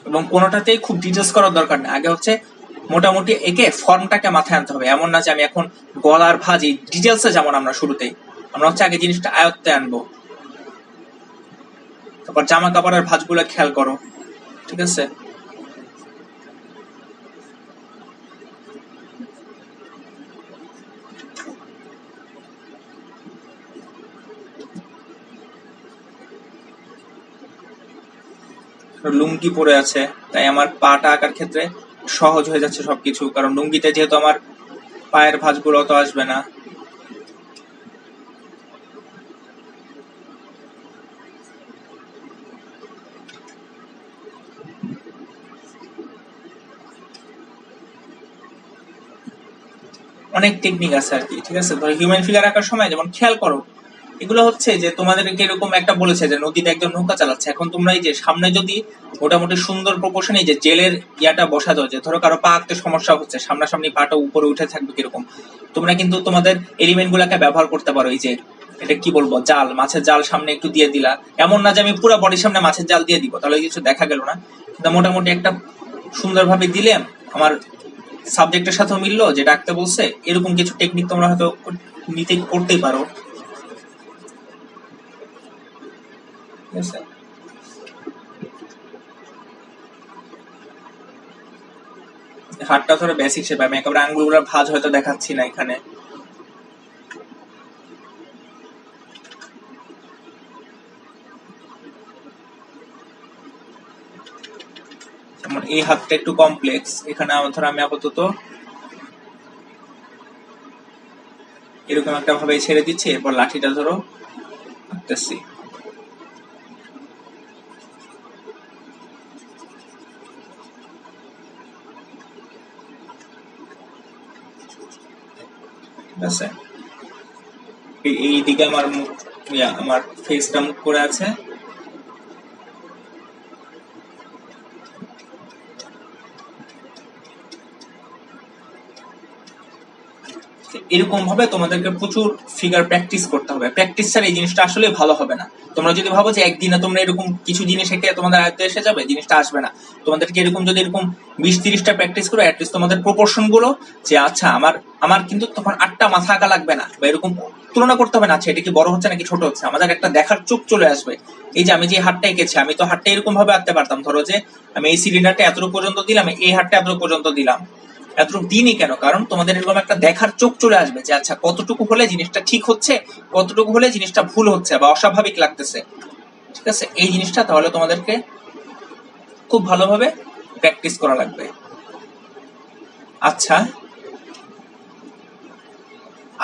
এবং কোনোটাতেই খুব ডিটেলস করার দরকার নেই, আগে হচ্ছে মোটামুটি একে ফর্মটাকে মাথায় আনতে হবে। এমন না যে আমি এখন গলার ভাজি ডিটেলসে যেমন আমরা শুরুতেই, আমরা হচ্ছে আগে জিনিসটা আয়ত্তে আনবো। তারপর জামা কাপড়ের ভাঁজগুলো খেয়াল করো। ঠিক আছে, লুঙ্গি পরে আছে, তাই আমার পাটা আঁকার ক্ষেত্রে সহজ হয়ে যাচ্ছে সবকিছু, কারণ লুঙ্গিতে যেহেতু আমার পায়ের ভাঁজগুলো অত আসবে না। অনেক টেকনিক আছে আর কি, ঠিক আছে। ধরো হিউম্যান ফিগার আঁকার সময় যেমন খেয়াল করো, এগুলো হচ্ছে যে তোমাদেরকে এরকম একটা বলেছে যে নদীতে একজন নৌকা চালাচ্ছে, এখন তোমরা এই যে সামনে যদি মোটামুটি সুন্দর প্রপোর্শনে যে জেলের ইয়াটা বসা দাও, যে ধরো কারো পা আঁকতে সমস্যা হচ্ছে, সামনাসামনি পাটা উপরে উঠে থাকবে কিরকম, তোমরা কিন্তু তোমাদের এলিমেন্ট গুলাকে ব্যবহার করতে পারো। এই যে এটা কি বলবো, জাল, মাছের জাল সামনে একটু দিয়ে দিলা, এমন না যে আমি পুরো বডির সামনে মাছের জাল দিয়ে দিব, তাহলে কিছু দেখা গেল না, কিন্তু মোটামুটি একটা সুন্দরভাবে দিলে আমার সাবজেক্টের সাথেও মিললো, যেটা আঁকতে বলছে, এরকম কিছু টেকনিক তোমরা হয়তো নিতে করতেই পারো। হাতটা ধরো বেসিক শেপ, আমি একেবারে আঙ্গুলগুলোর ভাঁজ হয়তো দেখাচ্ছি না এখানে। যেমন এই হাতটা একটু কমপ্লেক্স, এখানে ধরো আমি আপাতত এরকম একটা ভাবে ছেড়ে দিচ্ছি, এরপর লাঠিটা ধরো আঁকতেছি। ঠিক আছে, এই দিকে আমার মুখ, আমার ফেসটা মুখ করে আছে। এরকম ভাবে তোমাদেরকে প্রচুর ফিগার প্র্যাকটিস করতে হবে, প্র্যাকটিস ছাড়া এই জিনিসটা আসলে ভালো হবে না। তোমরা যদি ভাবো যে একদিনে তোমরা এরকম কিছু জিনিস এঁকে তোমাদের আয়ত্তে এসে যাবে, জিনিসটা আসবে না। তোমাদেরকে এরকম যদি এরকম 20-30টা প্র্যাকটিস করো, অ্যাটলিস্ট তোমাদের প্রপোর্শন গুলো, যে আচ্ছা আমার কিন্তু তখন 8টা মাথা আঁকা লাগবে না, বা এরকম তুলনা করতে হবে না, আচ্ছা এটা কি বড় হচ্ছে নাকি ছোট হচ্ছে, আমাদের একটা দেখার চোখ চলে আসবে। এই যে আমি যে হাতটা এঁকেছি, আমি তো হাতটা এরকম ভাবে আঁকতে পারতাম, ধরো যে আমি এই সিলিন্ডারটা এতটুকু পর্যন্ত দিলাম, এই হাতটা এতটুকু পর্যন্ত দিলাম, এতটুকু দিনই কেন, কারণ তোমাদের এরকম একটা দেখার চোখ চলে আসবে যে আচ্ছা কতটুকু হলে জিনিসটা ঠিক হচ্ছে, কতটুকু হলে জিনিসটা ভুল হচ্ছে বা অস্বাভাবিক লাগতেছে। ঠিক আছে, এই জিনিসটা তাহলে তোমাদেরকে খুব ভালোভাবে প্র্যাকটিস করা লাগবে। আচ্ছা,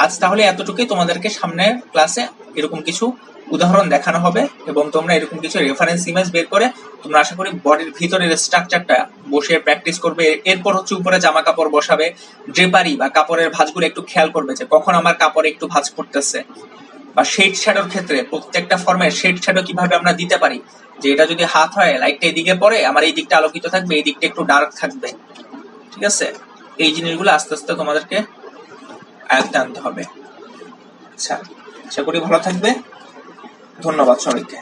আজ তাহলে এতটুকুই, তোমাদেরকে সামনের ক্লাসে এরকম কিছু উদাহরণ দেখানো হবে, এবং তোমরা এরকম কিছু রেফারেন্স ইমেজ বের করে তোমরা আশা করি বডির ভিতরের স্ট্রাকচারটা বসে প্র্যাকটিস করবে। এরপর হচ্ছে উপরে জামা কাপড় বসাবে, ড্রেপারি বা কাপড়ের ভাঁজগুলো একটু খেয়াল করবে যে কখন আমার কাপড়ে একটু ভাঁজ পড়তেছে, বা শেড শ্যাডোর ক্ষেত্রে প্রত্যেকটা ফর্মের শেড শ্যাডো কিভাবে আমরা দিতে পারি, যে এটা যদি হাত হয়, লাইটটা এদিকে পড়ে, আমার এই দিকটা আলোকিত থাকবে, এই দিকটা একটু ডার্ক থাকবে। ঠিক আছে, এই জিনিসগুলো আস্তে আস্তে তোমাদেরকে আয়ত্তে আনতে হবে। আচ্ছা, আশা করি ভালো থাকবে। ধন্যবাদ সবাইকে।